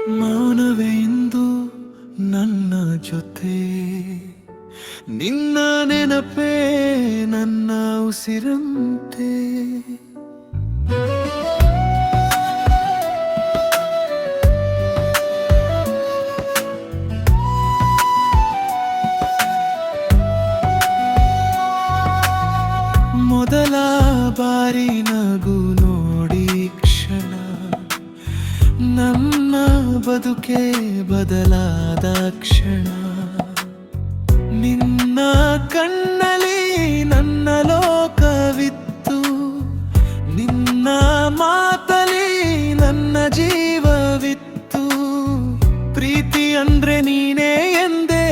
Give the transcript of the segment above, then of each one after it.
ಮೌನವೇ ಇಂದು ನನ್ನ ಜೊತೆ, ನಿನ್ನ ನೆನಪೇ ನನ್ನ ಉಸಿರಂತೆ. ಮೊದಲ ಬಾರಿ ನಗು ನೋಡಿ ಕ್ಷಣ ನನ್ನ ಬದುಕೆ ಬದಲಾದ ಕ್ಷಣ. ನಿನ್ನ ಕಣ್ಣಲ್ಲಿ ನನ್ನ ಲೋಕವಿತ್ತು, ನಿನ್ನ ಮಾತಲಿ ನನ್ನ ಜೀವವಿತ್ತು. ಪ್ರೀತಿ ಅಂದ್ರೆ ನೀನೇ ಎಂದೆ,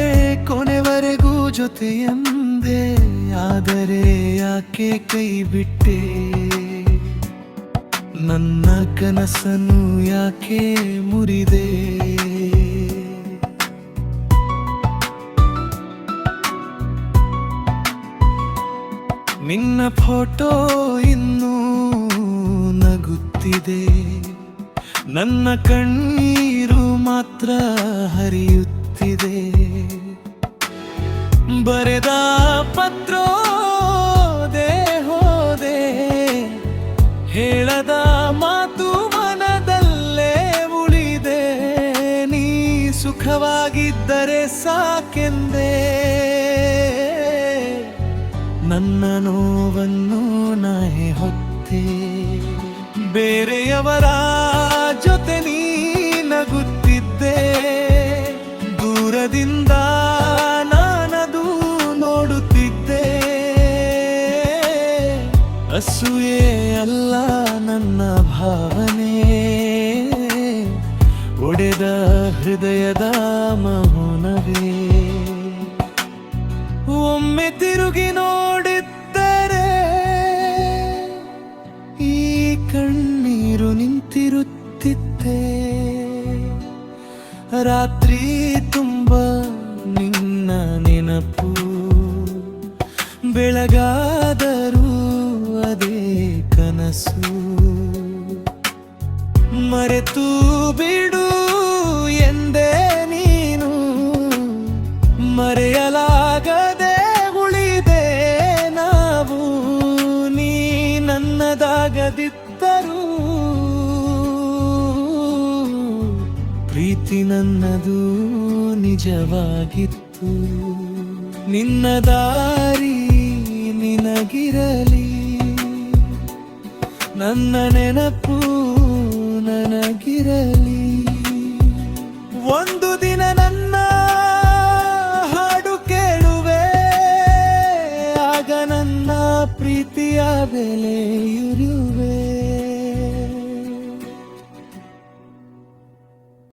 ಕೊನೆವರೆಗೂ ಜೊತೆ ಎಂದೆ. ಆದರೆ ಯಾಕೆ ಕೈ ಬಿಟ್ಟೆ, ನನ್ನ ಕನಸನ್ನು ಯಾಕೆ ಮುರಿದೆ. ನಿನ್ನ ಫೋಟೋ ಇನ್ನೂ ನಗುತ್ತಿದೆ, ನನ್ನ ಕಣ್ಣೀರು ಮಾತ್ರ ಹರಿಯುತ್ತಿದೆ. ಬರೆದ ಪತ್ರೋದೆ ಹೋದೆ, ಹೇಳದ ಮಾತು ಮನದಲ್ಲೇ ಉಳಿದೆ. ನೀ ಸುಖವಾಗಿದ್ದರೆ ಸಾಕೆಂದೆ, ನನ್ನ ನೋವನ್ನು ನಾನೇ ಹೊತ್ತೆ. ಬೇರೆಯವರ ಜೊತೆ ನೀ ನಗುತ್ತಿದ್ದೆ, ದೂರದಿಂದ ನಾನದು ನೋಡುತ್ತಿದ್ದೆ. ಅಸೂಯೆ ಅಲ್ಲ ನನ್ನ ಭಾವನೆ, ಒಡೆದ ಹೃದಯದ ಮೌನವೇ. ಒಮ್ಮೆ ತಿರುಗಿ ನೋಡಿದ್ದರೆ ಈ ಕಣ್ಣೀರು ನಿಂತಿರುತ್ತಿದ್ದೆ. ರಾತ್ರಿ ತುಂಬ ನಿನ್ನ ನೆನಪು, ಬೆಳಗಾದರೂ ಅದೇ ಕನಸು. ಮರೆತು ಬಿಡು ಎಂದೇ ನೀನು, ಮರೆಯಲಾಗದೆ ಉಳಿದೆ ನಾವು. ನೀ ನನ್ನದಾಗದಿದ್ದರೂ ಪ್ರೀತಿ ನನ್ನದು ನಿಜವಾಗಿತ್ತು. ನಿನ್ನ ದಾರಿ ನಿನಗಿರಲಿ, ನನ್ನ ನೆನಪು ನನಗಿರಲಿ. ಒಂದು ದಿನ ನನ್ನ ಹಾಡು ಕೇಳುವೆ, ಆಗ ನನ್ನ ಪ್ರೀತಿಯ ಬೆಲೆ